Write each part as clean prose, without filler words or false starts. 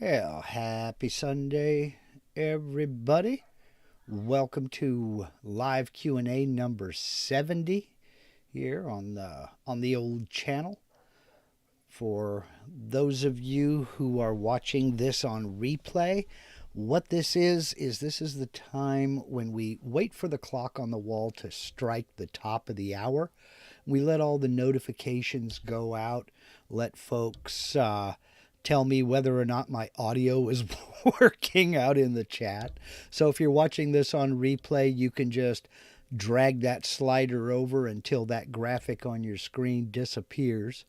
Well, happy Sunday, everybody. Welcome to live Q&A number 70 here on the old channel. For those of you who are watching this on replay, what this is the time when we wait for the clock on the wall to strike the top of the hour. We let all the notifications go out, let folks tell me whether or not my audio is working out in the chat. So if you're watching this on replay, you can just drag that slider over until that graphic on your screen disappears.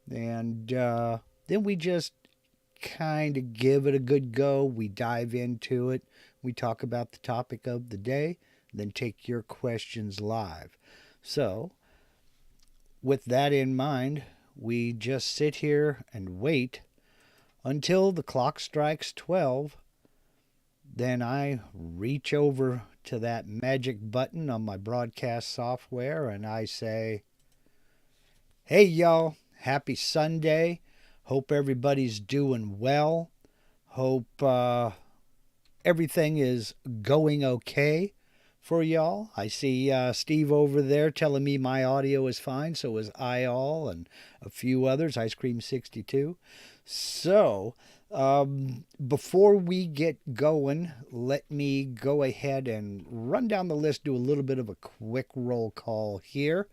And then we just kind of give it a good go. We dive into it. We talk about the topic of the day, then take your questions live. So, with that in mind, we just sit here and wait until the clock strikes 12. Then I reach over to that magic button on my broadcast software and I say, "Hey, y'all, happy Sunday. Hope everybody's doing well. Hope everything is going okay for y'all." I see Steve over there telling me my audio is fine. So is I all and a few others, Ice Cream 62. So before we get going, let me go ahead and run down the list, do a little bit of a quick roll call here.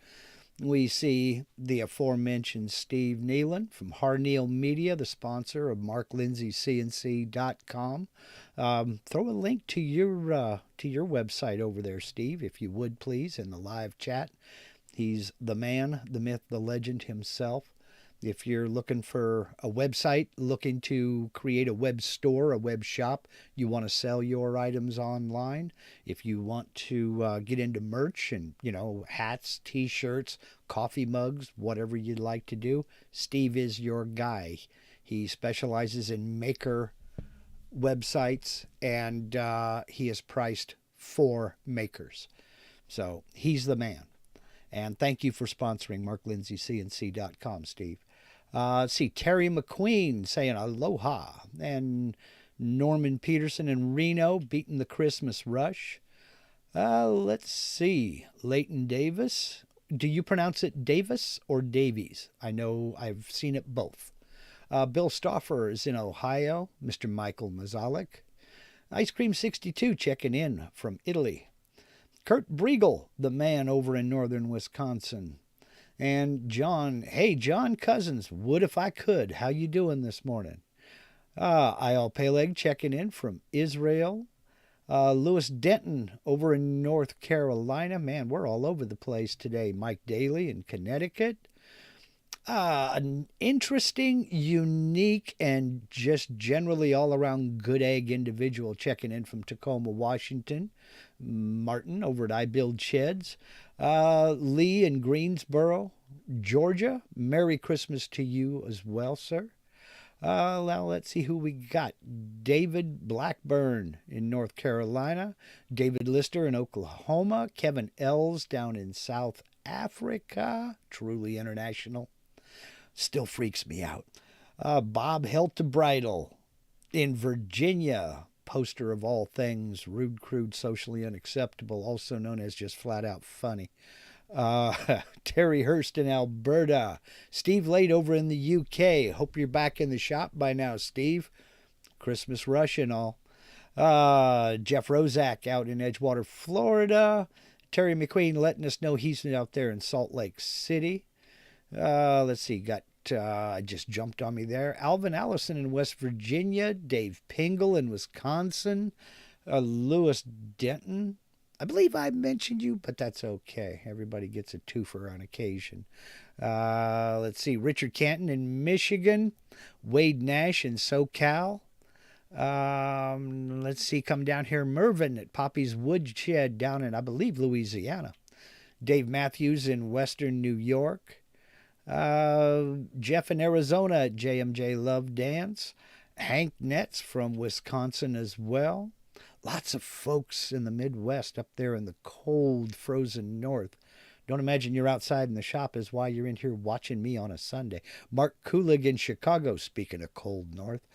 We see the aforementioned Steve Nealon from Harneal Media, the sponsor of MarkLindsayCNC.com. Throw a link to your website over there, Steve, if you would please, in the live chat. He's the man, the myth, the legend himself. If you're looking for a website, looking to create a web store, a web shop, you want to sell your items online, if you want to get into merch and, hats, t-shirts, coffee mugs, whatever you'd like to do, Steve is your guy. He specializes in maker websites and he is priced for makers. So he's the man. And thank you for sponsoring MarkLindsayCNC.com, Steve. See, Terry McQueen saying aloha. And Norman Peterson in Reno beating the Christmas rush. Let's see. Leighton Davis. Do you pronounce it Davis or Davies? I know I've seen it both. Bill Stauffer is in Ohio. Mr. Michael Mazalik. Ice Cream 62 checking in from Italy. Kurt Briegel, the man over in northern Wisconsin. And John, hey, John Cousins, would if I could. How you doing this morning? Ayal Peleg checking in from Israel. Lewis Denton over in North Carolina. Man, we're all over the place today. Mike Daly in Connecticut. An interesting, unique, and just generally all around good egg individual checking in from Tacoma, Washington. Martin over at IBuildSheds. Lee in Greensboro, Georgia. Merry Christmas to you as well, sir. Now let's see who we got. David Blackburn in North Carolina. David Lister in Oklahoma. Kevin Ells down in South Africa. Truly international. Still freaks me out. Bob Heltebridal in Virginia. Poster of all things, rude, crude, socially unacceptable, also known as just flat out funny. Terry Hurst in Alberta. Steve Lade over in the UK. Hope you're back in the shop by now, Steve. Christmas rush and all. Jeff Rozak out in Edgewater, Florida. Terry McQueen letting us know he's out there in Salt Lake City. Let's see, got just jumped on me there. Alvin Allison in West Virginia. Dave Pingle in Wisconsin. Lewis Denton. I believe I mentioned you, but that's okay. Everybody gets a twofer on occasion. Let's see. Richard Canton in Michigan. Wade Nash in SoCal. Let's see. Come down here. Mervyn at Poppy's Woodshed down in, I believe, Louisiana. Dave Matthews in Western New York. Jeff in Arizona at JMJ Love Dance. Hank Netz from Wisconsin as well. Lots of folks in the Midwest up there in the cold, frozen north. Don't imagine you're outside in the shop is why you're in here watching me on a Sunday. Mark Kulig in Chicago, speaking of cold north.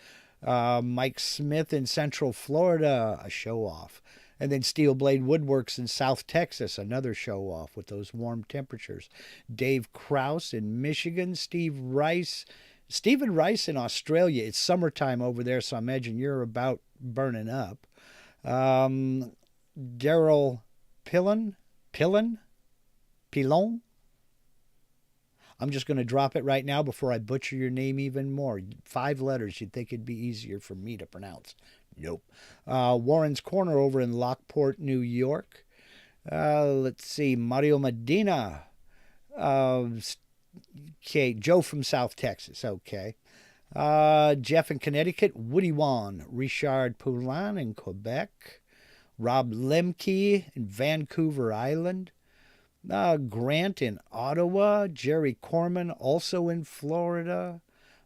Mike Smith in Central Florida, a show off. And then Steel Blade Woodworks in South Texas, another show off with those warm temperatures. Dave Krause in Michigan, Stephen Rice in Australia. It's summertime over there, so I imagine you're about burning up. Daryl Pilon. I'm just going to drop it right now before I butcher your name even more. 5 letters. You'd think it'd be easier for me to pronounce. Nope. Warren's Corner over in Lockport, New York. Let's see. Mario Medina. Okay. Joe from South Texas. Okay. Jeff in Connecticut. Woody Wan. Richard Poulin in Quebec. Rob Lemke in Vancouver Island. Grant in Ottawa. Jerry Corman also in Florida.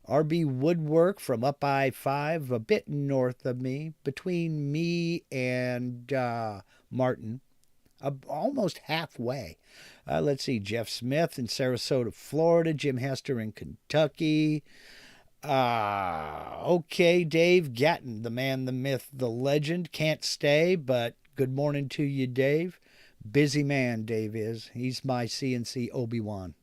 RB Woodwork from up I-5, a bit north of me, between me and Martin, almost halfway. Let's see, Jeff Smith in Sarasota, Florida. Jim Hester in Kentucky. Okay, Dave Gatton, the man, the myth, the legend. Can't stay, but good morning to you, Dave. Busy man, Dave is. He's my CNC Obi-Wan.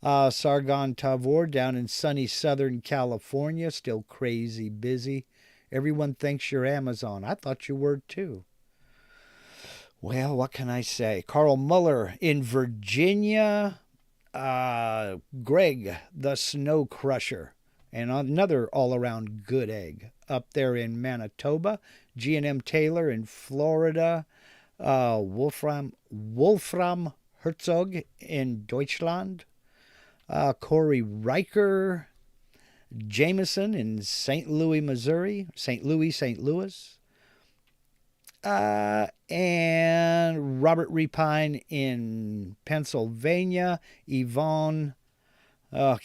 Sargon Tavor down in sunny Southern California, still crazy busy. Everyone thinks you're Amazon. I thought you were too. Well, what can I say? Carl Muller in Virginia. Greg, the Snow Crusher. And another all-around good egg up there in Manitoba. G&M Taylor in Florida. Wolfram Herzog in Deutschland. Corey Riker, Jameson in St. Louis, Missouri. St. Louis. And Robert Repine in Pennsylvania. Yvonne Langvin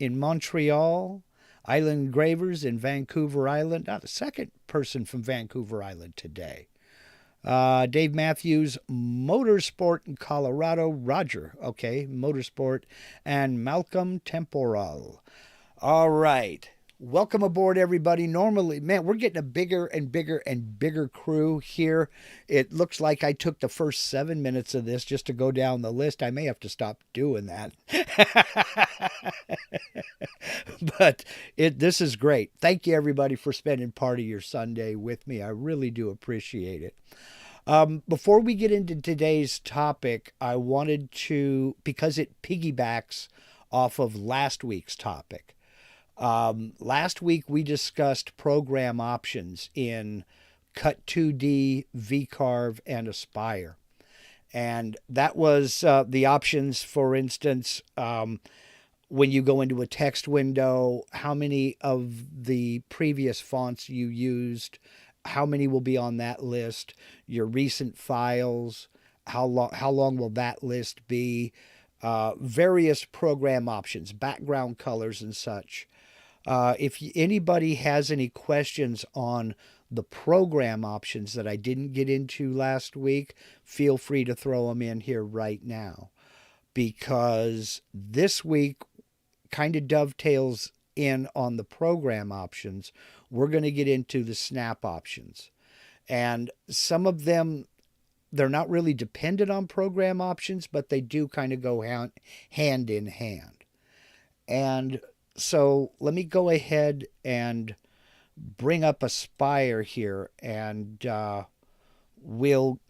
in Montreal. Island Gravers in Vancouver Island. The second person from Vancouver Island today. Dave Matthews, Motorsport in Colorado. Roger, Motorsport. And Malcolm Temporal. All right. Welcome aboard, everybody. Normally, man, we're getting a bigger and bigger and bigger crew here. It looks like I took the first 7 minutes of this just to go down the list. I may have to stop doing that. But this is great. Thank you, everybody, for spending part of your Sunday with me. I really do appreciate it. Before we get into today's topic, I wanted to, because it piggybacks off of last week's topic. Last week we discussed program options in Cut 2D, VCarve, and Aspire. And that was the options, for instance, when you go into a text window, how many of the previous fonts you used, how many will be on that list, your recent files, how long will that list be, various program options, background colors and such. If anybody has any questions on the program options that I didn't get into last week, feel free to throw them in here right now, because this week kind of dovetails in on the program options. We're going to get into the snap options, and some of them, they're not really dependent on program options, but they do kind of go hand in hand. And so let me go ahead and bring up Aspire here, and we'll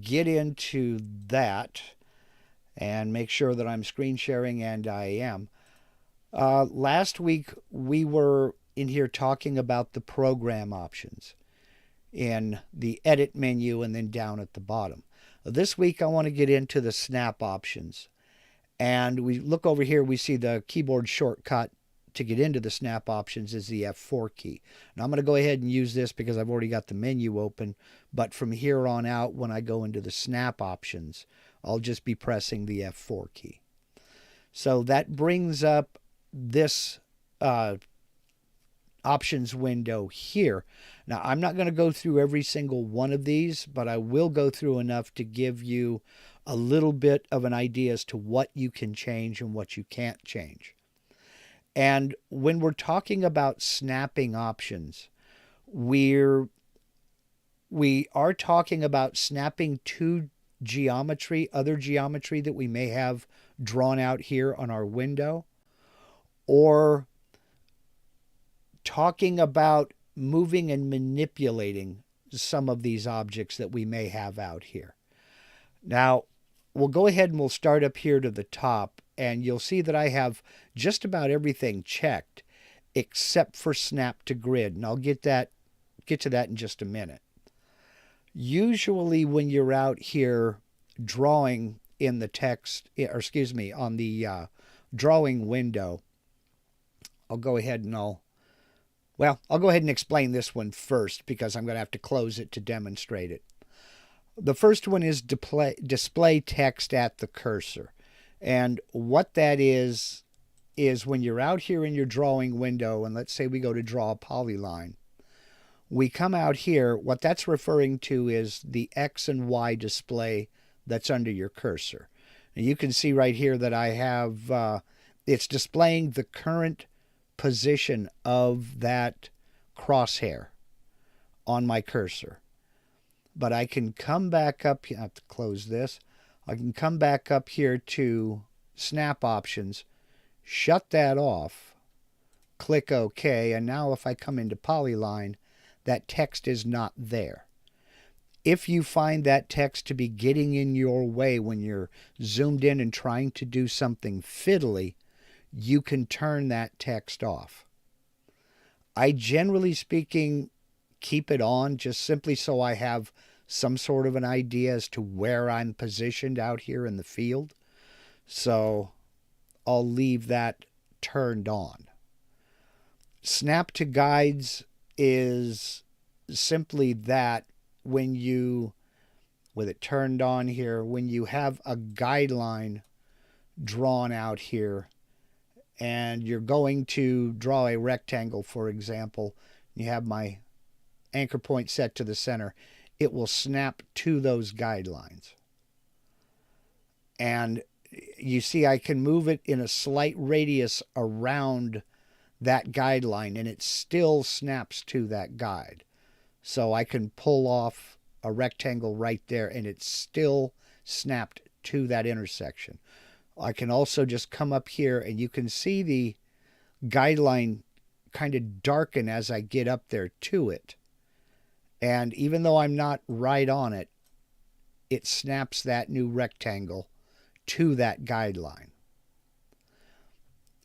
get into that and make sure that I'm screen sharing, and I am. Last week we were in here talking about the program options in the edit menu and then down at the bottom. This week I want to get into the snap options. And we look over here, we see the keyboard shortcut to get into the snap options is the F4 key. Now I'm going to go ahead and use this because I've already got the menu open. But from here on out, when I go into the snap options, I'll just be pressing the F4 key. So that brings up this options window here. Now, I'm not going to go through every single one of these, but I will go through enough to give you a little bit of an idea as to what you can change and what you can't change. And when we're talking about snapping options, we are talking about snapping to geometry, other geometry that we may have drawn out here on our window, or talking about moving and manipulating some of these objects that we may have out here. Now, we'll go ahead and we'll start up here to the top, and you'll see that I have just about everything checked except for snap to grid, and I'll get to that in just a minute. Usually when you're out here drawing in the text, or excuse me, on the drawing window, I'll go ahead and explain this one first because I'm going to have to close it to demonstrate it. The first one is display text at the cursor. And what that is when you're out here in your drawing window, and let's say we go to draw a polyline, we come out here, what that's referring to is the X and Y display that's under your cursor. And you can see right here that I have, it's displaying the current position of that crosshair on my cursor. But I can come back up, I have to close this. I can come back up here to snap options, shut that off, click OK, and now if I come into polyline, that text is not there. If you find that text to be getting in your way when you're zoomed in and trying to do something fiddly, you can turn that text off. I generally speaking keep it on just simply so I have some sort of an idea as to where I'm positioned out here in the field. So I'll leave that turned on. Snap to guides is simply that when you, with it turned on here, when you have a guideline drawn out here and you're going to draw a rectangle, for example, you have my anchor point set to the center, it will snap to those guidelines. And you see I can move it in a slight radius around that guideline and it still snaps to that guide. So I can pull off a rectangle right there and it's still snapped to that intersection. I can also just come up here and you can see the guideline kind of darken as I get up there to it. And even though I'm not right on it, it snaps that new rectangle to that guideline.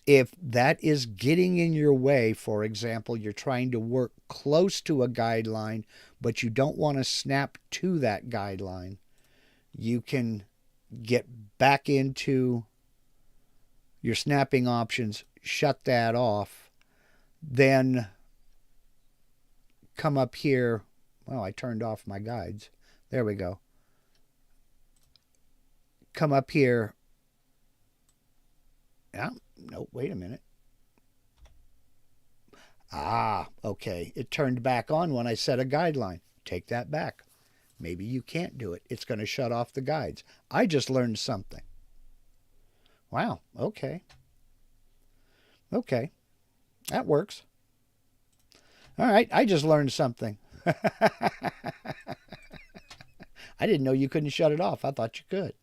If that is getting in your way, for example, you're trying to work close to a guideline, but you don't want to snap to that guideline, you can get back into your snapping options, shut that off, then come up here. Well, I turned off my guides. There we go. Come up here. Yeah, no, wait a minute. Okay. It turned back on when I set a guideline. Take that back. Maybe you can't do it. It's going to shut off the guides. I just learned something. Wow. Okay. Okay. That works. All right. I just learned something. I didn't know you couldn't shut it off. I thought you could.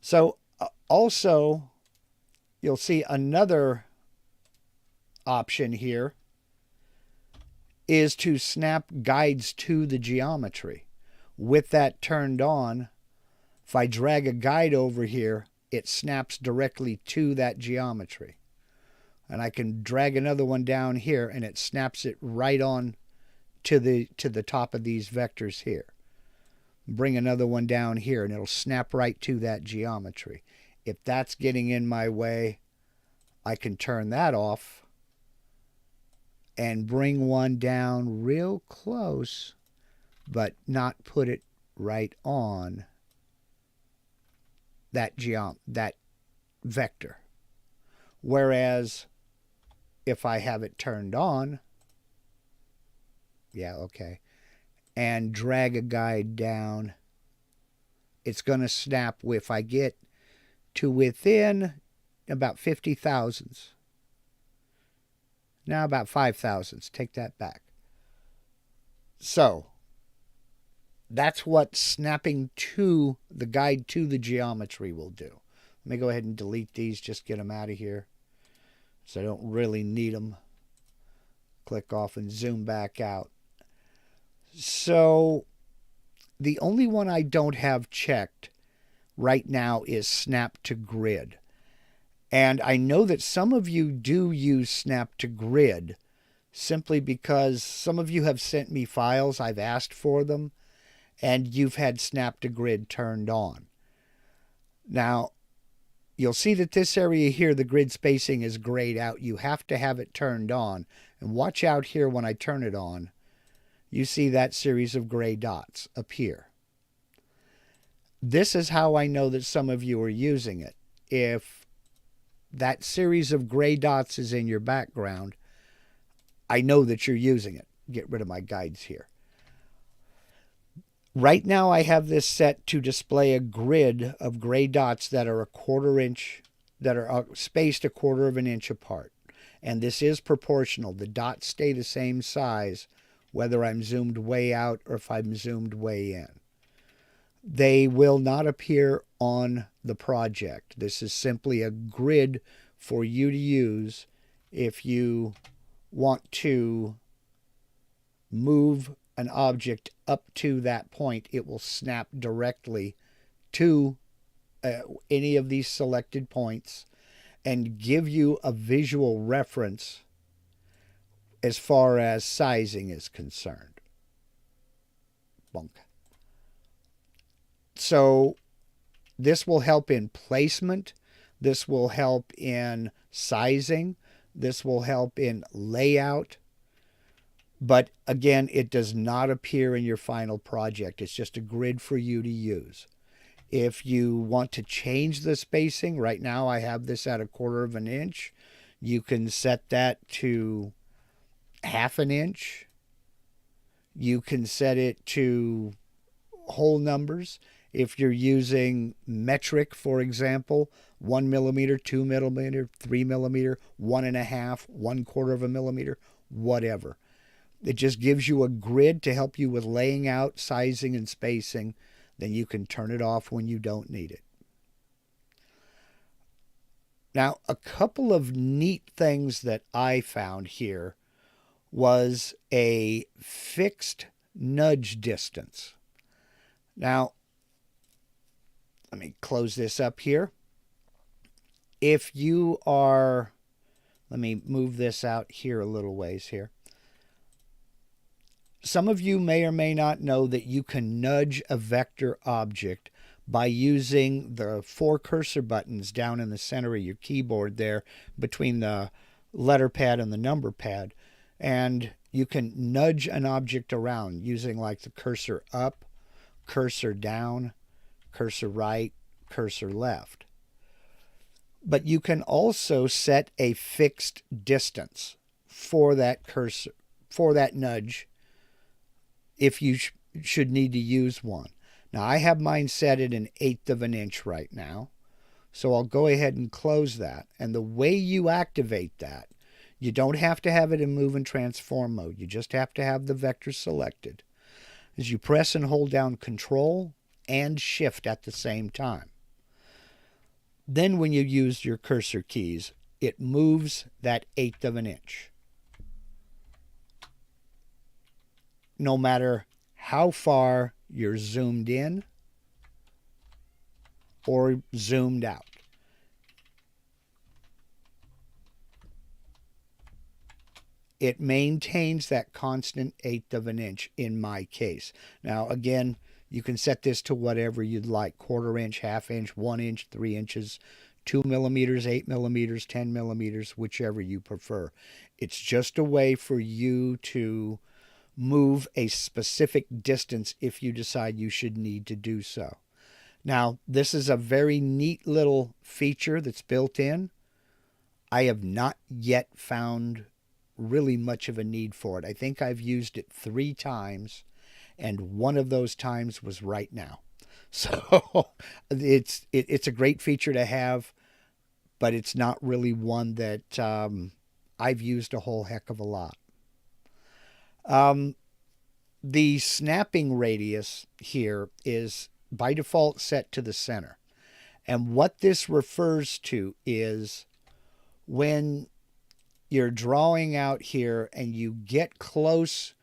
So also, you'll see another option here is to snap guides to the geometry. With that turned on, if I drag a guide over here, it snaps directly to that geometry. And I can drag another one down here and it snaps it right on to the top of these vectors here. Bring another one down here and it'll snap right to that geometry. If that's getting in my way, I can turn that off and bring one down real close, but not put it right on that vector. Whereas if I have it turned on, yeah, okay, and drag a guide down, it's going to snap if I get to within about 50 thousandths. Now about 5 thousandths. Take that back. So that's what snapping to the guide to the geometry will do. Let me go ahead and delete these, just get them out of here, so I don't really need them. Click off and zoom back out. So the only one I don't have checked right now is Snap to Grid. And I know that some of you do use Snap to Grid simply because some of you have sent me files, I've asked for them, and you've had Snap to Grid turned on. Now, you'll see that this area here, the grid spacing is grayed out. You have to have it turned on. And watch out here when I turn it on. You see that series of gray dots appear. This is how I know that some of you are using it. If that series of gray dots is in your background, I know that you're using it. Get rid of my guides here. Right now I have this set to display a grid of gray dots that are that are spaced a quarter of an inch apart. And this is proportional. The dots stay the same size whether I'm zoomed way out or if I'm zoomed way in. They will not appear on the project. This is simply a grid for you to use if you want to move an object up to that point. It will snap directly to any of these selected points and give you a visual reference as far as sizing is concerned. Bonk. So this will help in placement. This will help in sizing. This will help in layout. But again, it does not appear in your final project. It's just a grid for you to use. If you want to change the spacing, right now I have this at a quarter of an inch. You can set that to half an inch. You can set it to whole numbers. If you're using metric, for example, 1 millimeter, 2 millimeter, 3 millimeter, 1.5, 1/4 of a millimeter, whatever. It just gives you a grid to help you with laying out, sizing, and spacing. Then you can turn it off when you don't need it. Now, a couple of neat things that I found here was a fixed nudge distance. Now, let me close this up here. If you are, let me move this out here a little ways here. Some of you may or may not know that you can nudge a vector object by using the 4 cursor buttons down in the center of your keyboard there between the letter pad and the number pad. And you can nudge an object around using like the cursor up, cursor down, cursor right, cursor left. But you can also set a fixed distance for that cursor, for that nudge, if you should need to use one. Now I have mine set at 1/8 of an inch right now. So I'll go ahead and close that. And the way you activate that, you don't have to have it in move and transform mode. You just have to have the vector selected. As you press and hold down Control and Shift at the same time. Then when you use your cursor keys, it moves that 1/8 of an inch. No matter how far you're zoomed in or zoomed out. It maintains that constant 1/8 of an inch in my case. Now, again, you can set this to whatever you'd like. 1/4 inch, 1/2 inch, 1 inch, 3 inches, 2 millimeters, 8 millimeters, 10 millimeters, whichever you prefer. It's just a way for you to move a specific distance if you decide you should need to do so. Now, this is a very neat little feature that's built in. I have not yet found really much of a need for it. I think I've used it 3 times, and one of those times was right now. So it's a great feature to have, but it's not really one that I've used a whole heck of a lot. The snapping radius here is by default set to the center. And what this refers to is when you're drawing out here and you get close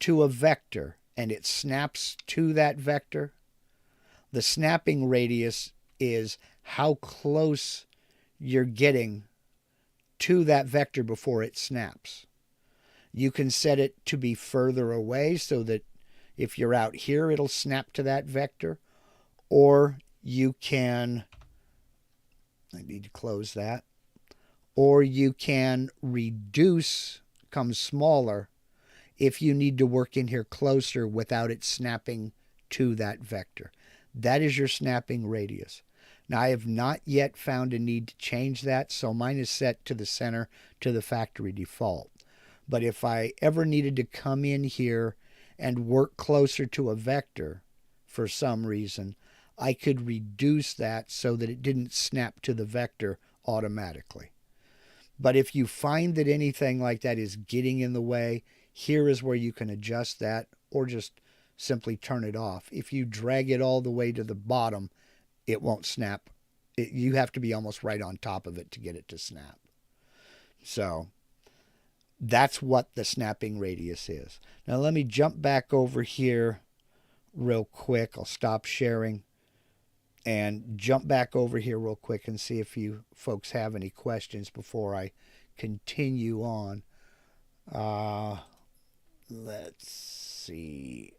to a vector and it snaps to that vector, the snapping radius is how close you're getting to that vector before it snaps. You can set it to be further away so that if you're out here, it'll snap to that vector. Or you can, I need to close that. Or you can reduce, come smaller, if you need to work in here closer without it snapping to that vector. That is your snapping radius. Now, I have not yet found a need to change that, so mine is set to the center to the factory default. But if I ever needed to come in here and work closer to a vector for some reason, I could reduce that so that it didn't snap to the vector automatically. But if you find that anything like that is getting in the way, here is where you can adjust that or just simply turn it off. If you drag it all the way to the bottom, it won't snap. You have to be almost right on top of it to get it to snap. So that's what the snapping radius is. Now let me jump back over here real quick. I'll stop sharing and jump back over here real quick and see if you folks have any questions before I continue on. Let's see.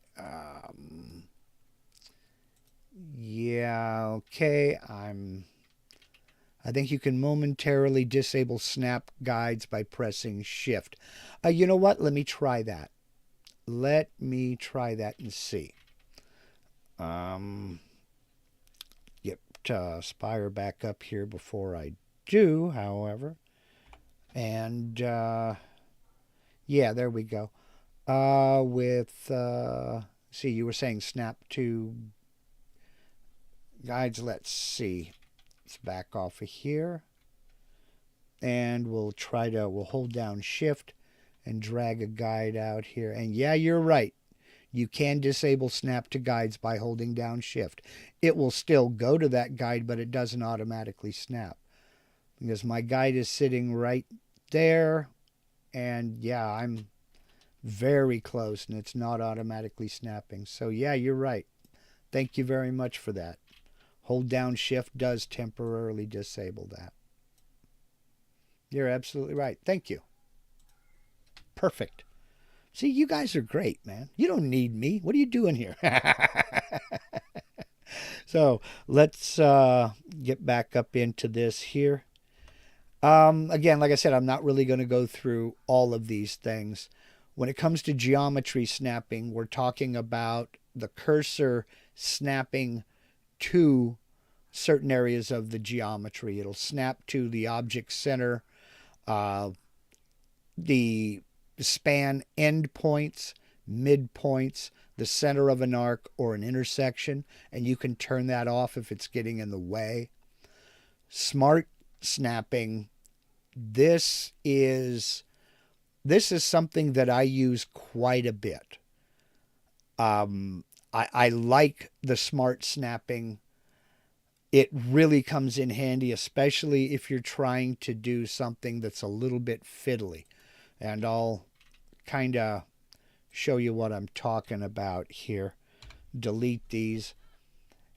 Yeah, okay. I think you can momentarily disable snap guides by pressing shift. You know what? Let me try that. Let me try that and see. Get Spire back up here before I do, however. And yeah, there we go. See, you were saying snap to guides. Let's see. Let's back off of here. And we'll hold down shift and drag a guide out here. And yeah, you're right. You can disable snap to guides by holding down shift. It will still go to that guide, but it doesn't automatically snap. Because my guide is sitting right there. And yeah, I'm very close and it's not automatically snapping. So yeah, you're right. Thank you very much for that. Hold down shift does temporarily disable that. You're absolutely right. Thank you. Perfect. See, you guys are great, man. You don't need me. What are you doing here? So let's get back up into this here. Again, like I said, I'm not really going to go through all of these things. When it comes to geometry snapping, we're talking about the cursor snapping to certain areas of the geometry. It'll snap to the object center, the span endpoints, midpoints, the center of an arc, or an intersection, and you can turn that off if it's getting in the way. Smart snapping, this is something that I use quite a bit. I like the smart snapping. It really comes in handy, especially if you're trying to do something that's a little bit fiddly. And I'll kind of show you what I'm talking about here. Delete these.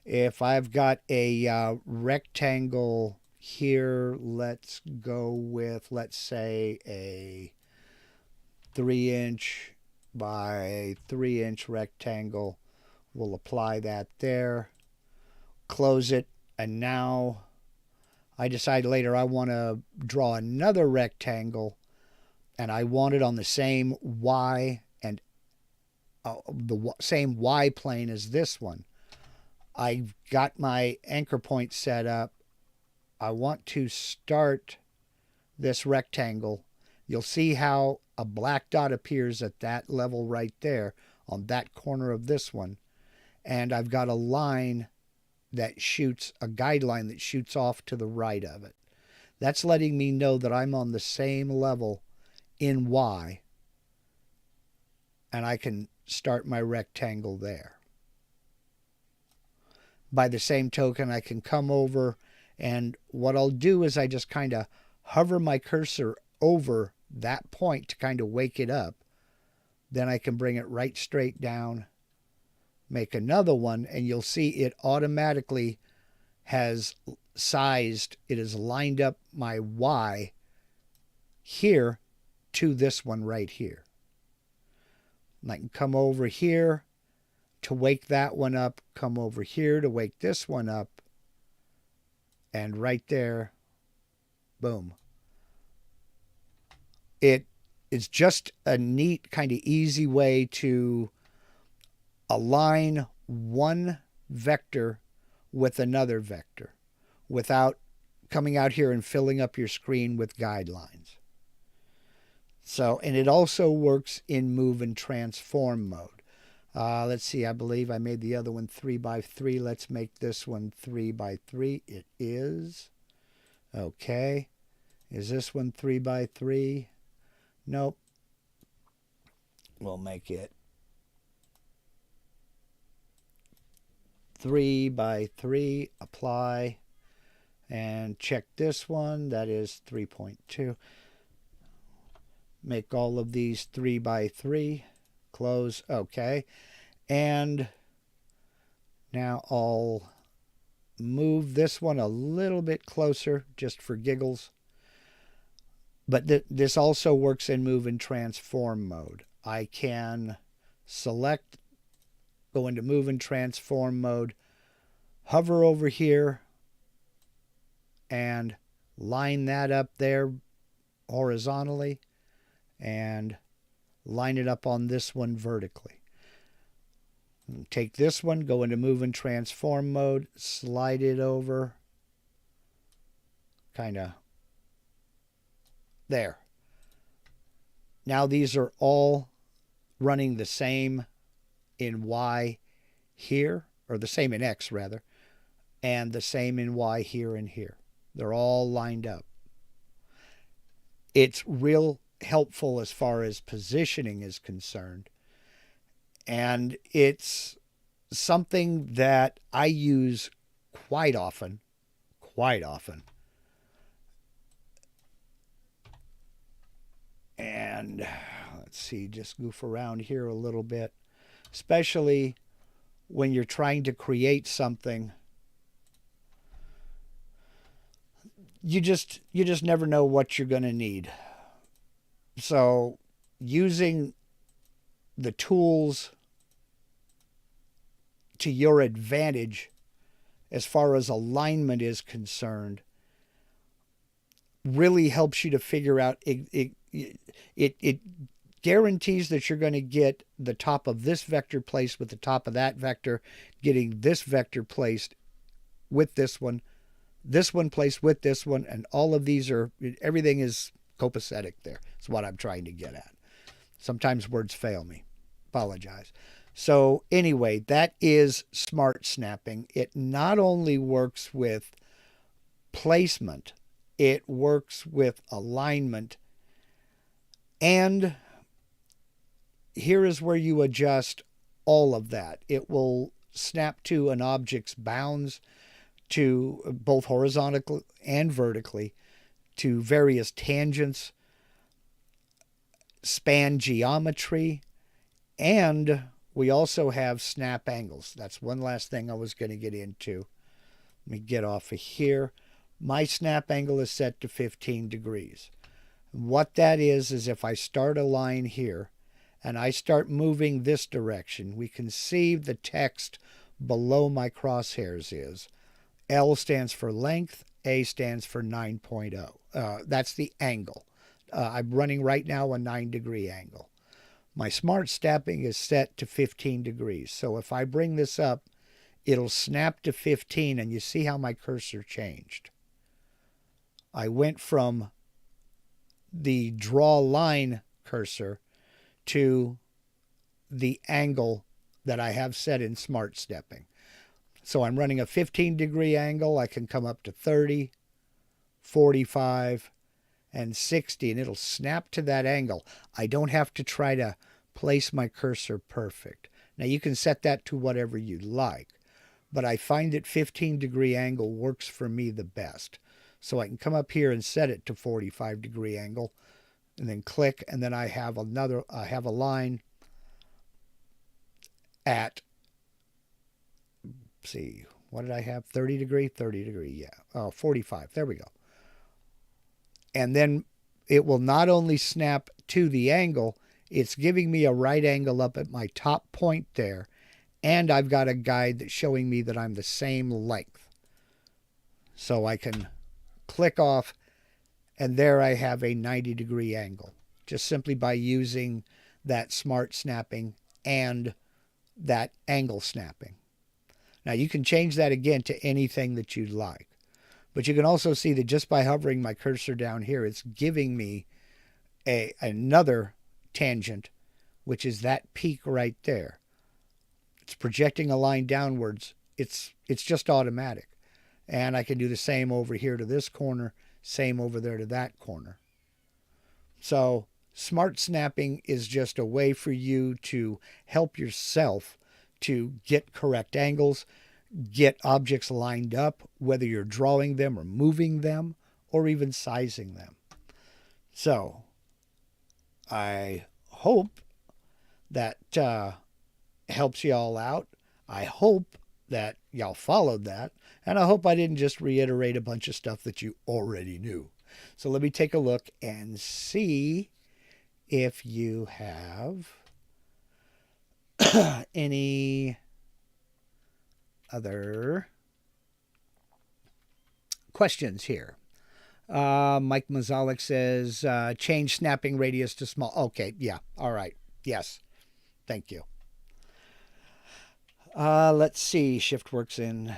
If I've got a rectangle here, let's go with, let's say, a 3-inch by 3-inch rectangle. We'll apply that there. Close it. And now I decide later I want to draw another rectangle, and I want it on the same Y and the same Y plane as this one. I've got my anchor point set up. I want to start this rectangle. You'll see how a black dot appears at that level right there on that corner of this one. and I've got a line that shoots, a guideline that shoots off to the right of it. That's letting me know that I'm on the same level in Y, and I can start my rectangle there. By the same token, I can come over, and what I'll do is I just kind of hover my cursor over that point to kind of wake it up. Then I can bring it right straight down, make another one, and you'll see it automatically has sized, it has lined up my Y here to this one right here. And I can come over here to wake that one up, come over here to wake this one up, and right there, boom. It's just a neat, kind of easy way to align one vector with another vector without coming out here and filling up your screen with guidelines. So, and it also works in move and transform mode. Let's see, I believe I made the other one 3x3. Let's make this one 3x3. It is. Okay. Is this one 3x3? Nope. We'll make it 3x3. Apply. And check this one. That is 3.2. Make all of these 3x3. Close. Okay. And now I'll move this one a little bit closer just for giggles. But this also works in move and transform mode. I can select, go into move and transform mode, hover over here, and line that up there horizontally, and line it up on this one vertically. Take this one, go into move and transform mode, slide it over, kind of there. Now these are all running the same in Y here, or the same in X rather, and the same in Y here and here. They're all lined up. It's real helpful as far as positioning is concerned. And it's something that I use quite often. And let's see, just goof around here a little bit, especially when you're trying to create something. You just never know what you're going to need. So using the tools to your advantage as far as alignment is concerned really helps you to figure out it guarantees that you're going to get the top of this vector placed with the top of that vector, getting this vector placed with this one placed with this one, and all of these are, everything is copacetic there. That's what I'm trying to get at. Sometimes words fail me. Apologize. So anyway, that is smart snapping. It not only works with placement, it works with alignment. And here is where you adjust all of that. It will snap to an object's bounds, to both horizontally and vertically, to various tangents, span geometry, and we also have snap angles. That's one last thing I was going to get into. Let me get off of here. My snap angle is set to 15 degrees. What that is if I start a line here and I start moving this direction, we can see the text below my crosshairs is L stands for length, A stands for 9.0. That's the angle. I'm running right now a 9-degree angle. My smart snapping is set to 15 degrees. So if I bring this up, it'll snap to 15, and you see how my cursor changed. I went from the draw line cursor to the angle that I have set in smart stepping. So I'm running a 15-degree angle. I can come up to 30, 45, and 60, and it'll snap to that angle. I don't have to try to place my cursor perfect. Now you can set that to whatever you like, but I find that 15-degree angle works for me the best. So I can come up here and set it to 45-degree angle, and then click, and then I have a line at, see, what did I have? 30 degree, yeah. Oh, 45. There we go. And then it will not only snap to the angle, it's giving me a right angle up at my top point there. And I've got a guide that's showing me that I'm the same length. So I can click off, and there I have a 90-degree angle, just simply by using that smart snapping and that angle snapping. Now you can change that again to anything that you'd like. But you can also see that just by hovering my cursor down here, it's giving me another tangent, which is that peak right there. It's projecting a line downwards. It's just automatic. And I can do the same over here to this corner, same over there to that corner. So smart snapping is just a way for you to help yourself to get correct angles, get objects lined up, whether you're drawing them or moving them or even sizing them. So I hope that helps you all out. I hope that y'all followed that. And I hope I didn't just reiterate a bunch of stuff that you already knew. So let me take a look and see if you have any other questions here. Mike Mazalik says, change snapping radius to small. Okay, yeah, all right. Yes, thank you. Let's see. Shift works in.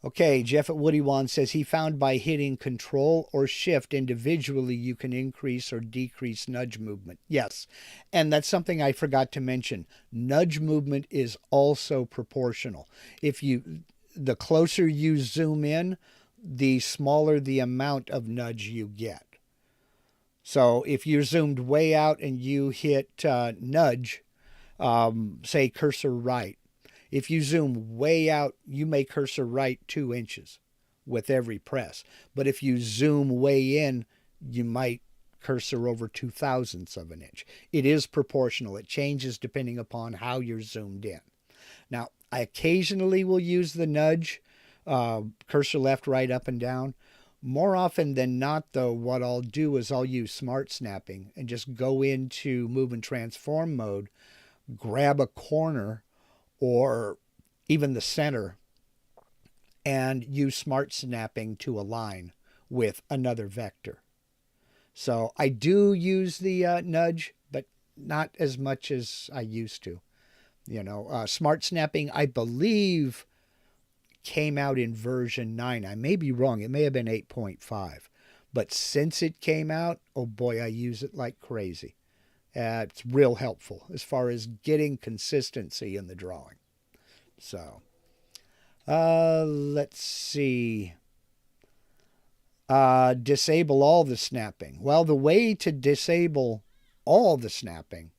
Okay, Jeff at Woody Wan says he found by hitting Control or Shift individually you can increase or decrease nudge movement. Yes, and that's something I forgot to mention. Nudge movement is also proportional. The closer you zoom in, the smaller the amount of nudge you get. So if you're zoomed way out and you hit nudge, say cursor right, if you zoom way out, you may cursor right 2 inches with every press. But if you zoom way in, you might cursor over 0.02 of an inch. It is proportional. It changes depending upon how you're zoomed in. Now, I occasionally will use the nudge, cursor left, right, up, and down. More often than not, though, what I'll do is I'll use smart snapping and just go into move and transform mode, grab a corner or even the center, and use smart snapping to align with another vector. So I do use the nudge, but not as much as I used to. Smart snapping, I believe, came out in version 9. I may be wrong. It may have been 8.5. But since it came out, oh boy, I use it like crazy. It's real helpful as far as getting consistency in the drawing. So, let's see. Disable all the snapping. Well, the way to disable all the snapping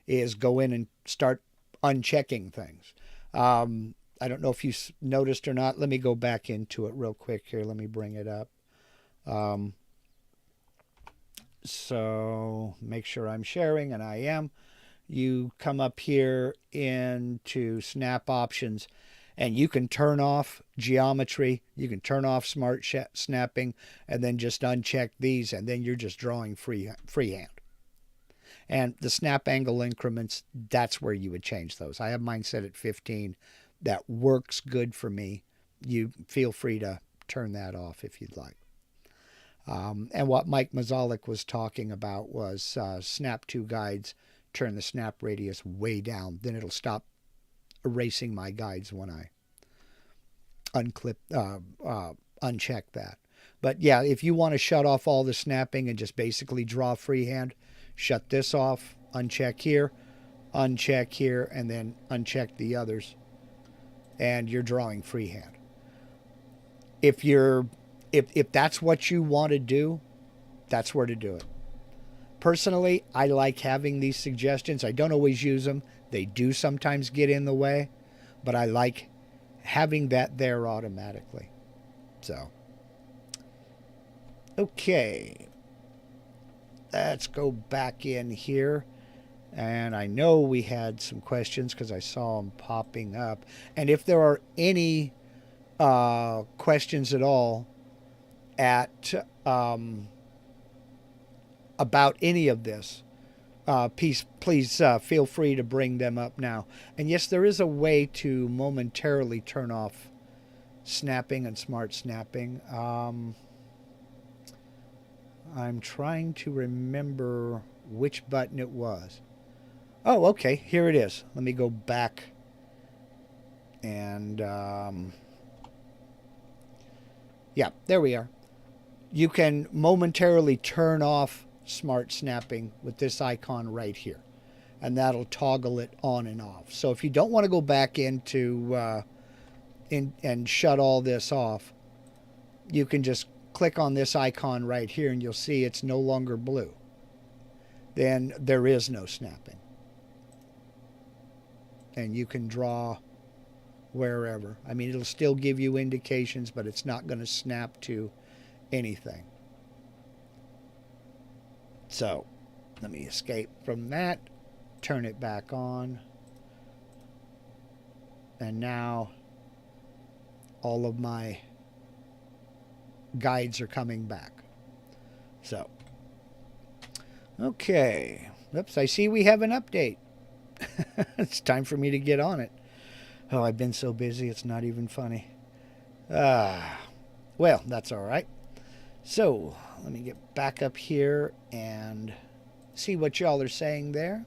is go in and start unchecking things. I don't know if you noticed or not. Let me go back into it real quick here. Let me bring it up. So make sure I'm sharing, and I am. You come up here into snap options, and you can turn off geometry. You can turn off smart snapping, and then just uncheck these, and then you're just drawing freehand. And the snap angle increments, that's where you would change those. I have mine set at 15. That works good for me. You feel free to turn that off if you'd like. And what Mike Mazalik was talking about was snap to guides, turn the snap radius way down. Then it'll stop erasing my guides when I uncheck that. But yeah, if you want to shut off all the snapping and just basically draw freehand, shut this off, uncheck here, uncheck here, and then uncheck the others, and you're drawing freehand. If that's what you want to do, that's where to do it. Personally, I like having these suggestions. I don't always use them. They do sometimes get in the way, but I like having that there automatically. So, okay. Let's go back in here. And I know we had some questions because I saw them popping up. And if there are any questions at all at about any of this, please feel free to bring them up now. And yes, there is a way to momentarily turn off snapping and smart snapping. I'm trying to remember which button it was. Oh, okay, here it is. Let me go back and yeah, there we are. You can momentarily turn off smart snapping with this icon right here, and that'll toggle it on and off. So if you don't want to go back into and shut all this off, you can just click on this icon right here and you'll see it's no longer blue. Then there is no snapping. And you can draw wherever. I mean, it'll still give you indications, but it's not going to snap to anything. So, let me escape from that, turn it back on, and now all of my guides are coming back. So, okay. Oops, I see we have an update. It's time for me to get on it. Oh, I've been so busy, it's not even funny. Well, that's all right. So, let me get back up here and see what y'all are saying there.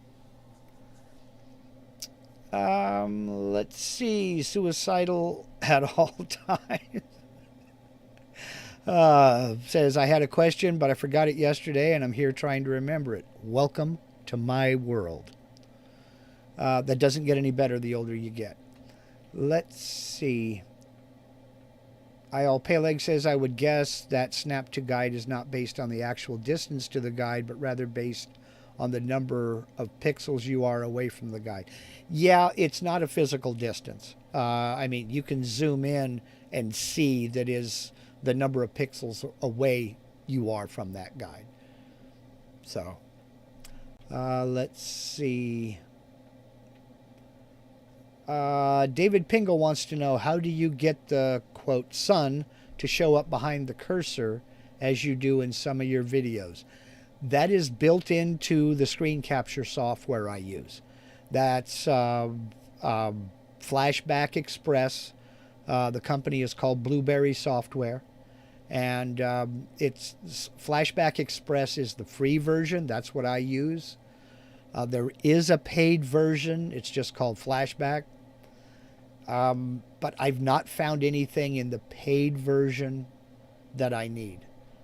Let's see. Suicidal at all times. Says, I had a question, but I forgot it yesterday, and I'm here trying to remember it. Welcome to my world. That doesn't get any better the older you get. Let's see. Peleg says, I would guess that snap to guide is not based on the actual distance to the guide, but rather based on the number of pixels you are away from the guide. Yeah, it's not a physical distance. I mean, you can zoom in and see that is the number of pixels away you are from that guide. So, let's see. David Pingle wants to know, how do you get the, quote, sun to show up behind the cursor as you do in some of your videos? That is built into the screen capture software I use. That's Flashback Express. The company is called Blueberry Software. And it's Flashback Express is the free version. That's what I use. There is a paid version. It's just called Flashback. But I've not found anything in the paid version that I need.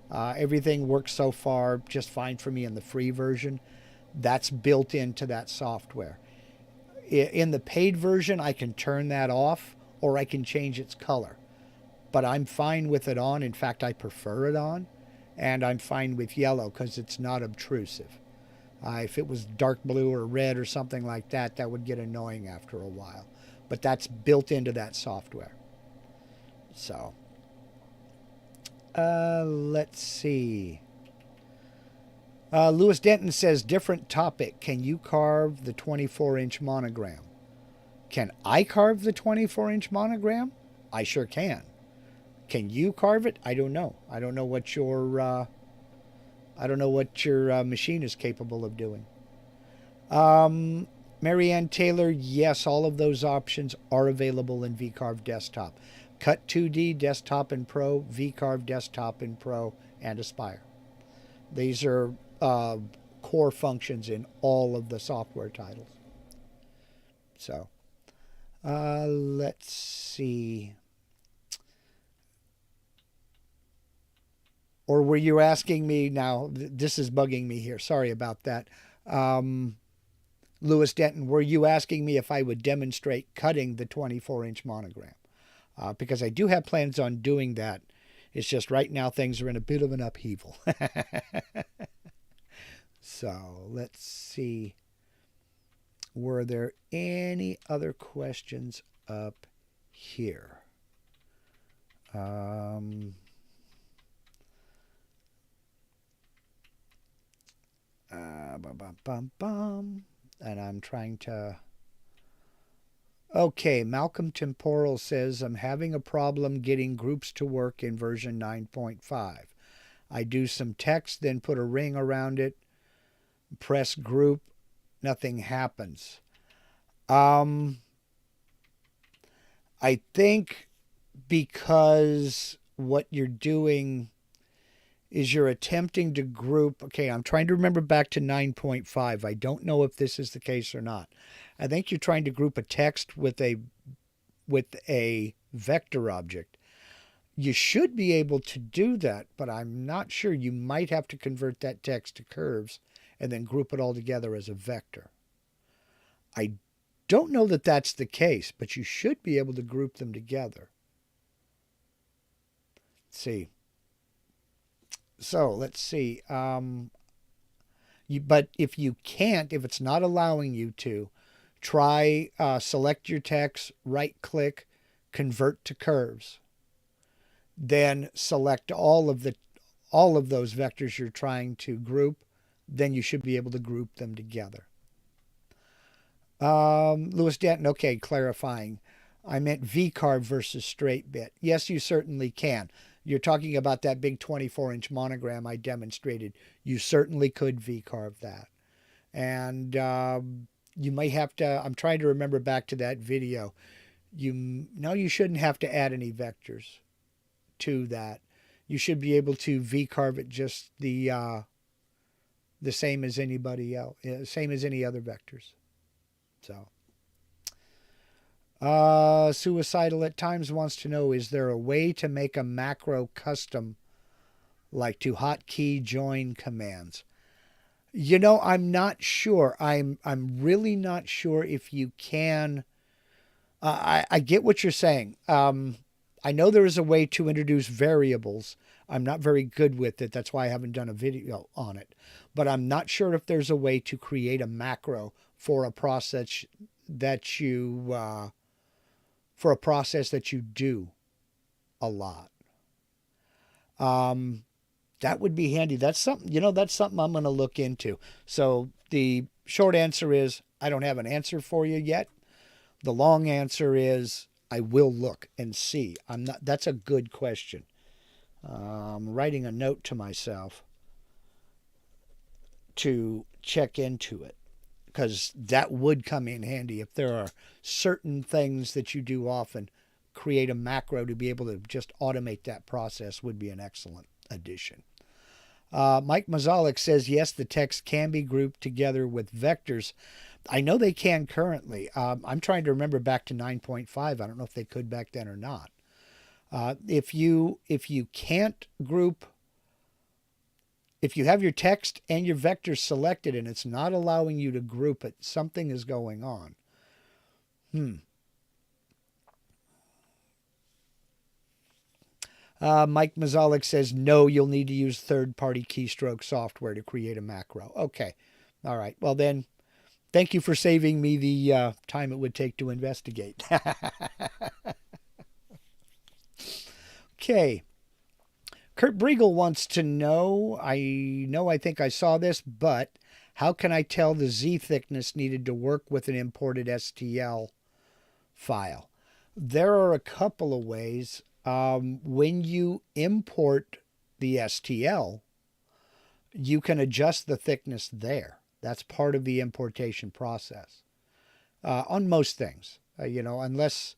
Everything works so far just fine for me in the free version. That's built into that software. In the paid version, I can turn that off or I can change its color. But I'm fine with it on. In fact, I prefer it on. And I'm fine with yellow because it's not obtrusive. If it was dark blue or red or something like that, that would get annoying after a while. But that's built into that software. So, let's see. Lewis Denton says, different topic. Can you carve the 24-inch monogram? Can I carve the 24-inch monogram? I sure can. Can you carve it? I don't know. I don't know what your machine is capable of doing. Marianne Taylor, yes, all of those options are available in VCarve Desktop. Cut 2D, Desktop and Pro, VCarve Desktop and Pro, and Aspire. These are core functions in all of the software titles. So, let's see. Or were you asking me now? This is bugging me here. Sorry about that. Lewis Denton, were you asking me if I would demonstrate cutting the 24-inch monogram? Because I do have plans on doing that. It's just right now things are in a bit of an upheaval. So let's see. Were there any other questions up here? Bum, bum, bum. And I'm trying to... Okay, Malcolm Temporal says, I'm having a problem getting groups to work in version 9.5. I do some text, then put a ring around it, press group, nothing happens. I think because what you're doing is you're attempting to group. Okay, I'm trying to remember back to 9.5. I don't know if this is the case or not. I think you're trying to group a text with a vector object. You should be able to do that, but I'm not sure. You might have to convert that text to curves and then group it all together as a vector. I don't know that that's the case, but you should be able to group them together. Let's see. So let's see. But if you can't, if it's not allowing you to, try select your text, right-click, convert to curves. Then select all of those vectors you're trying to group. Then you should be able to group them together. Lewis Denton, okay, clarifying. I meant VCarve versus straight bit. Yes, you certainly can. You're talking about that big 24-inch monogram I demonstrated. You certainly could VCarve that. And you may have to, I'm trying to remember back to that video. You shouldn't have to add any vectors to that. You should be able to VCarve it just the same as anybody else, same as any other vectors. So, Suicidal at Times wants to know, is there a way to make a macro custom, like to hotkey join commands? I'm not sure. I'm really not sure if you can. I get what you're saying. I know there is a way to introduce variables. I'm not very good with it. That's why I haven't done a video on it. But I'm not sure if there's a way to create a macro for a process that you do a lot. That would be handy. That's something I'm going to look into. So the short answer is I don't have an answer for you yet. The long answer is I will look and see. That's a good question. I'm writing a note to myself to check into it, because that would come in handy if there are certain things that you do often. Create a macro to be able to just automate that process would be an excellent addition. Mike Mazalik says, yes, the text can be grouped together with vectors. I know they can currently. I'm trying to remember back to 9.5. I don't know if they could back then or not. If you can't group, if you have your text and your vectors selected and it's not allowing you to group it, something is going on. Mike Mazalik says, no, you'll need to use third-party keystroke software to create a macro. Okay. All right. Well, then, thank you for saving me the time it would take to investigate. Okay. Kurt Briegel wants to know, I think I saw this, but how can I tell the Z thickness needed to work with an imported STL file? There are a couple of ways. When you import the STL, you can adjust the thickness there. That's part of the importation process. On most things, unless,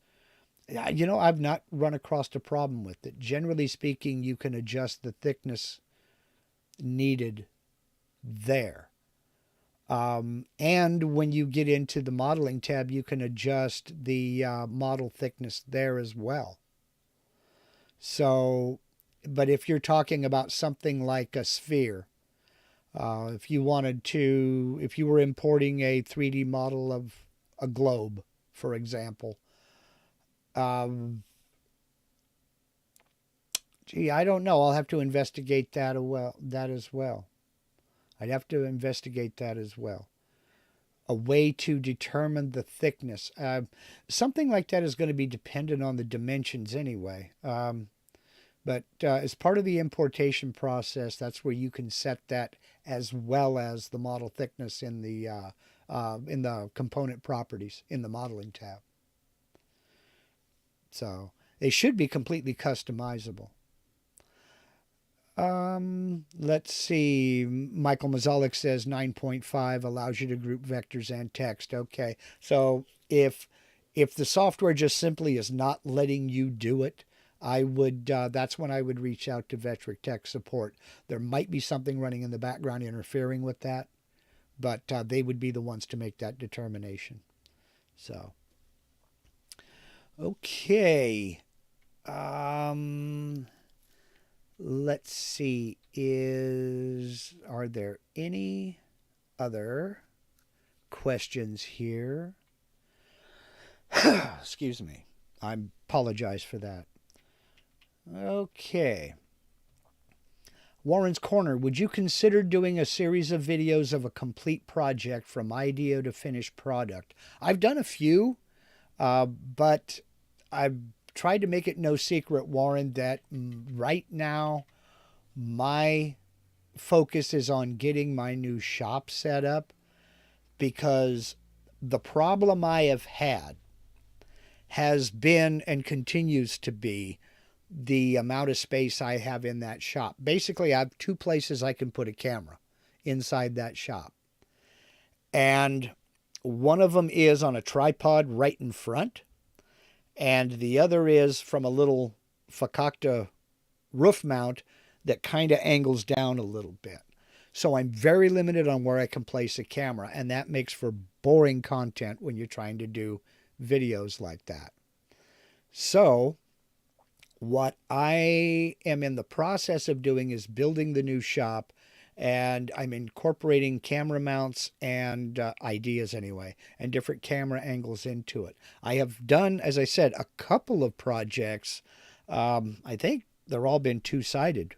I've not run across a problem with it. Generally speaking, you can adjust the thickness needed there. And when you get into the modeling tab, you can adjust the model thickness there as well. So, but if you're talking about something like a sphere, If you were importing a 3D model of a globe, for example, I don't know. I'll have to investigate that as well. I'd have to investigate that as well. A way to determine the thickness. Something like that is going to be dependent on the dimensions anyway. But as part of the importation process, that's where you can set that as well as the model thickness in the component properties in the modeling tab. So they should be completely customizable. Let's see. Michael Mazalik says 9.5 allows you to group vectors and text. Okay. So if the software just simply is not letting you do it, that's when I would reach out to Vectric Tech support. There might be something running in the background interfering with that, but they would be the ones to make that determination. So, okay. Let's see. Are there any other questions here? Excuse me. I apologize for that. Okay. Warren's Corner. Would you consider doing a series of videos of a complete project from idea to finished product? I've done a few, but I've tried to make it no secret, Warren, that right now my focus is on getting my new shop set up, because the problem I have had has been and continues to be the amount of space I have in that shop. Basically, I have two places I can put a camera inside that shop. And one of them is on a tripod right in front. And the other is from a little fakakta roof mount that kind of angles down a little bit. So I'm very limited on where I can place a camera. And that makes for boring content when you're trying to do videos like that. So what I am in the process of doing is building the new shop, and I'm incorporating camera mounts and ideas anyway, and different camera angles into it. I have done, as I said, a couple of projects. I think they're all been two-sided,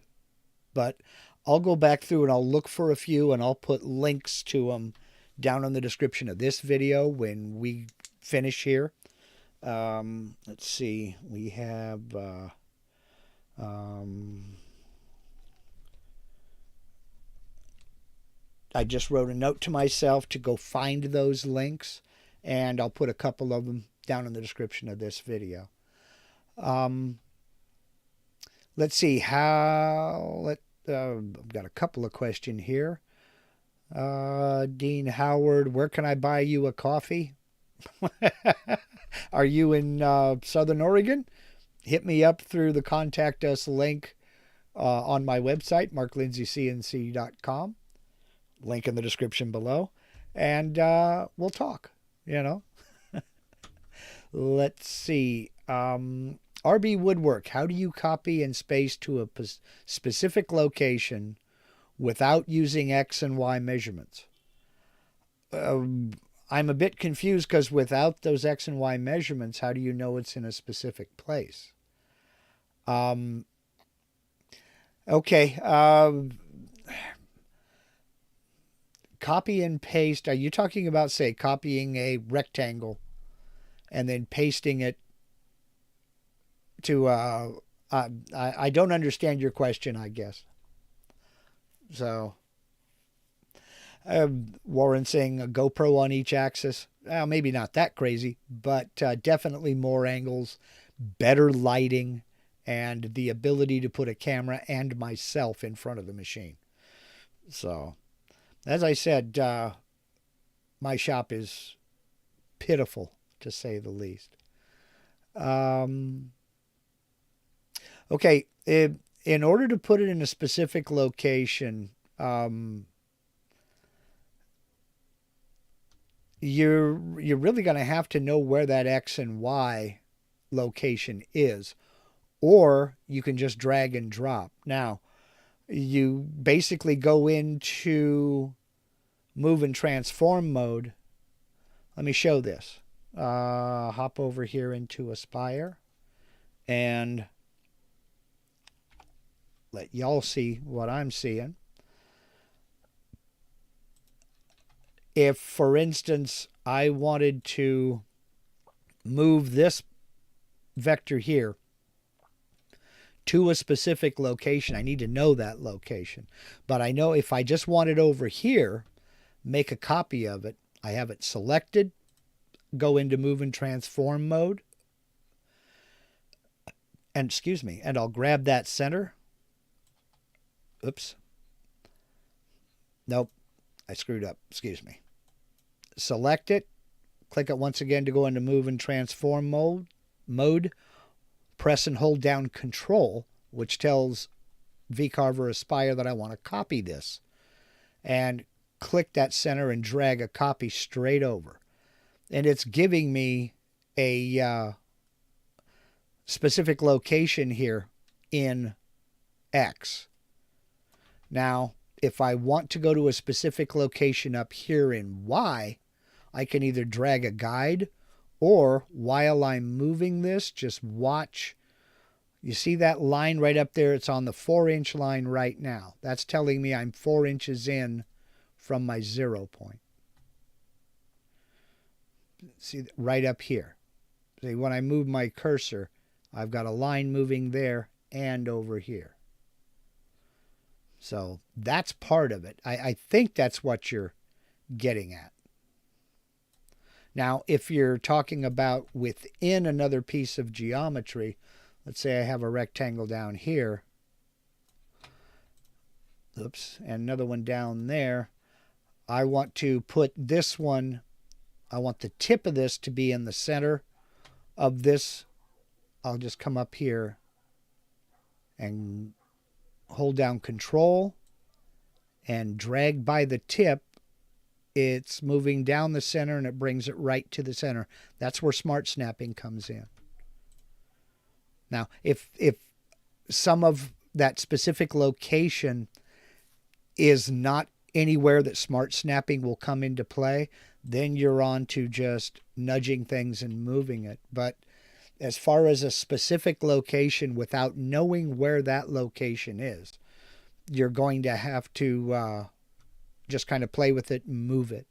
but I'll go back through and I'll look for a few, and I'll put links to them down in the description of this video when we finish here. Let's see, we have I just wrote a note to myself to go find those links, and I'll put a couple of them down in the description of this video. Let's see I've got a couple of questions here. Dean Howard, where can I buy you a coffee? Are you in Southern Oregon? Hit me up through the contact us link on my website, marklindsaycnc.com. Link in the description below. And we'll talk, Let's see. RB Woodwork, how do you copy and space to a specific location without using X and Y measurements? I'm a bit confused, because without those X and Y measurements, how do you know it's in a specific place? Okay. Copy and paste. Are you talking about, say, copying a rectangle and then pasting it to, I don't understand your question, I guess. So, Warren saying a GoPro on each axis. Well, maybe not that crazy, but definitely more angles, better lighting, and the ability to put a camera and myself in front of the machine. So, as I said, my shop is pitiful, to say the least. Okay, in order to put it in a specific location, you're really going to have to know where that X and Y location is, or you can just drag and drop. Now, you basically go into move and transform mode. Let me show this. Hop over here into Aspire and let y'all see what I'm seeing. If, for instance, I wanted to move this vector here to a specific location, I need to know that location. But I know if I just want it over here, make a copy of it. I have it selected, go into move and transform mode, and and I'll grab that center. Oops. Nope, I screwed up. Excuse me. Select it, click it once again to go into move and transform mode. Press and hold down Control, which tells VCarve or Aspire that I want to copy this. And click that center and drag a copy straight over. And it's giving me a specific location here in X. Now, if I want to go to a specific location up here in Y, I can either drag a guide, or while I'm moving this, just watch. You see that line right up there? It's on the 4-inch line right now. That's telling me I'm 4 inches in from my 0 point. See, right up here. See, when I move my cursor, I've got a line moving there and over here. So that's part of it. I think that's what you're getting at. Now, if you're talking about within another piece of geometry, let's say I have a rectangle down here. Oops, and another one down there. I want to put this one, I want the tip of this to be in the center of this. I'll just come up here and hold down Control and drag by the tip. It's moving down the center and it brings it right to the center. That's where smart snapping comes in. Now, if some of that specific location is not anywhere that smart snapping will come into play, then you're on to just nudging things and moving it. But as far as a specific location, without knowing where that location is, you're going to have to just kind of play with it and move it.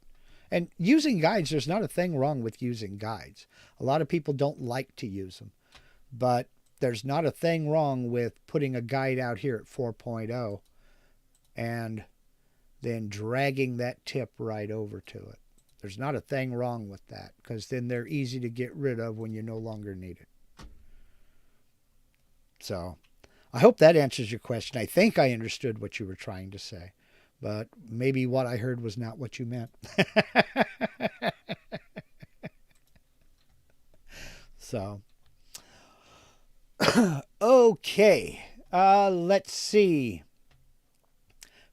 And using guides, there's not a thing wrong with using guides. A lot of people don't like to use them. But there's not a thing wrong with putting a guide out here at 4.0 and then dragging that tip right over to it. There's not a thing wrong with that, because then they're easy to get rid of when you no longer need it. So I hope that answers your question. I think I understood what you were trying to say, but maybe what I heard was not what you meant. So, okay, let's see.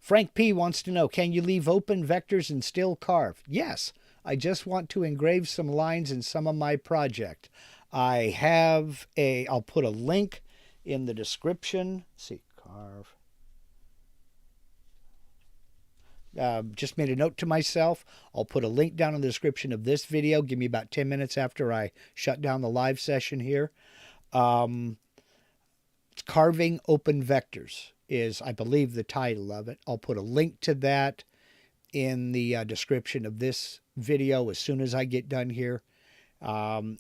Frank P. wants to know, can you leave open vectors and still carve? Yes, I just want to engrave some lines in some of my project. I'll put a link in the description. Let's see, carve. Just made a note to myself. I'll put a link down in the description of this video. Give me about 10 minutes after I shut down the live session here. Carving open vectors is, I believe, the title of it. I'll put a link to that in the description of this video as soon as I get done here. And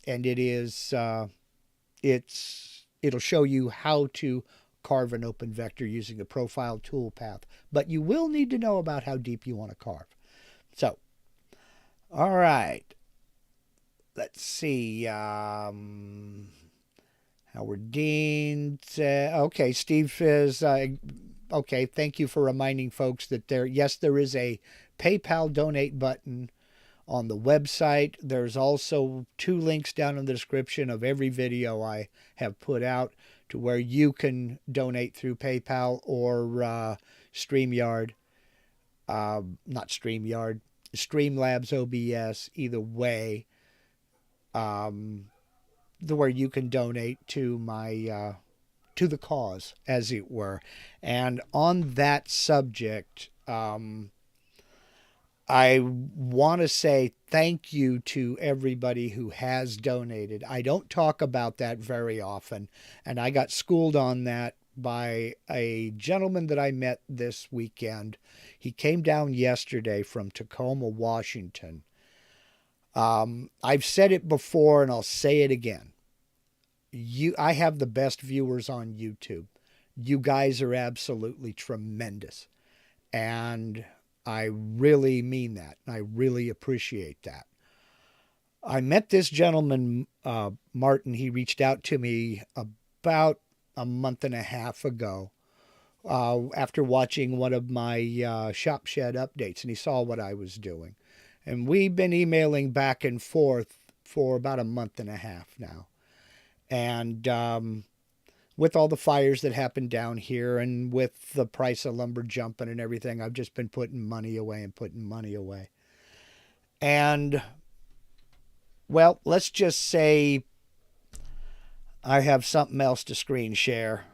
it'll show you how to carve an open vector using a profile toolpath. But you will need to know about how deep you want to carve. So, all right. Let's see. Howard Dean said, okay, Steve says, okay, thank you for reminding folks that there is a PayPal donate button on the website. There's also 2 links down in the description of every video I have put out to where you can donate through PayPal or StreamYard. Not StreamYard, Streamlabs OBS, either way. Where you can donate to my to the cause, as it were. And on that subject, I want to say thank you to everybody who has donated. I don't talk about that very often, and I got schooled on that by a gentleman that I met this weekend. He came down yesterday from Tacoma, Washington. I've said it before and I'll say it again. I have the best viewers on YouTube. You guys are absolutely tremendous. And I really mean that. I really appreciate that. I met this gentleman, Martin. He reached out to me about a month and a half ago after watching one of my shop shed updates, and he saw what I was doing. And we've been emailing back and forth for about a month and a half now. And with all the fires that happened down here and with the price of lumber jumping and everything, I've just been putting money away and putting money away. And, well, let's just say I have something else to screen share.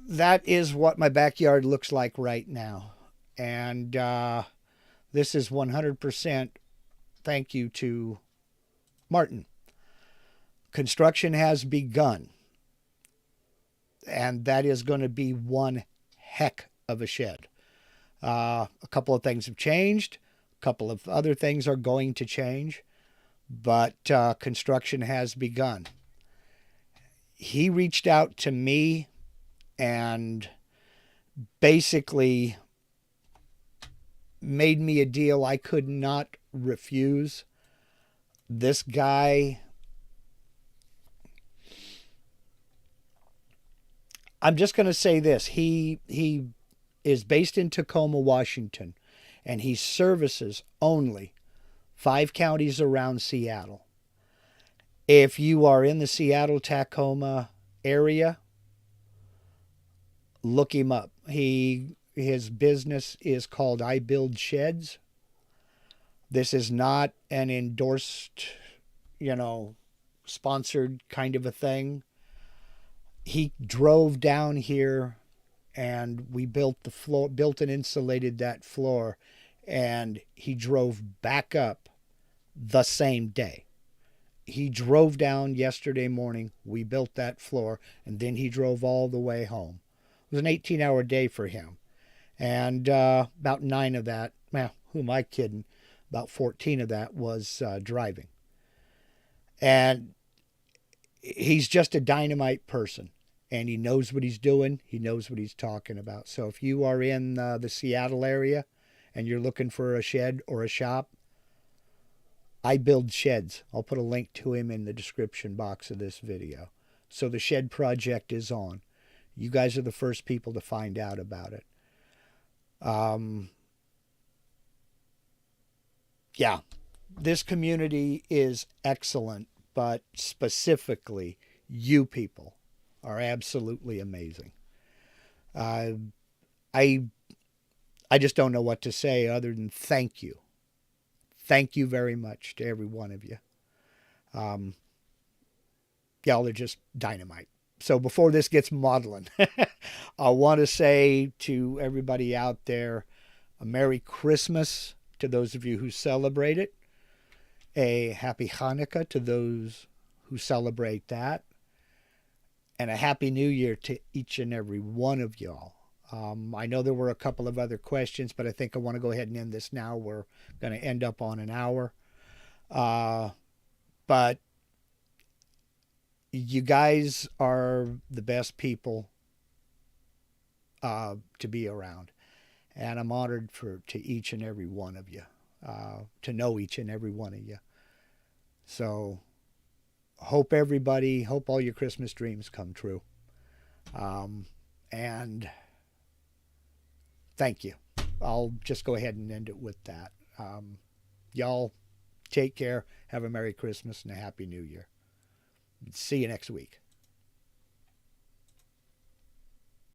That is what my backyard looks like right now. And this is 100% thank you to Martin. Construction has begun. And that is going to be one heck of a shed. A couple of things have changed. A couple of other things are going to change. But construction has begun. He reached out to me and basically made me a deal I could not refuse. This guy, I'm just going to say this. He is based in Tacoma, Washington, and he services only 5 counties around Seattle. If you are in the Seattle-Tacoma area, look him up. His business is called IBuildSheds. This is not an endorsed, sponsored kind of a thing. He drove down here and we built and insulated that floor, and he drove back up the same day. He drove down yesterday morning, we built that floor, and then he drove all the way home. It was an 18-hour day for him. And about 9 of that, well, who am I kidding? About 14 of that was driving. And he's just a dynamite person. And he knows what he's doing. He knows what he's talking about. So if you are in the Seattle area and you're looking for a shed or a shop, I build sheds. I'll put a link to him in the description box of this video. So the shed project is on. You guys are the first people to find out about it. Yeah, this community is excellent, but specifically you people are absolutely amazing. I just don't know what to say other than thank you. Thank you very much to every one of you. Y'all are just dynamite. So before this gets maudlin, I want to say to everybody out there, a Merry Christmas to those of you who celebrate it. A Happy Hanukkah to those who celebrate that. And a Happy New Year to each and every one of y'all. I know there were a couple of other questions, but I think I want to go ahead and end this now. We're going to end up on an hour. But you guys are the best people to be around. And I'm honored to each and every one of you, to know each and every one of you. So hope all your Christmas dreams come true. And thank you. I'll just go ahead and end it with that. Y'all take care. Have a Merry Christmas and a Happy New Year. See you next week.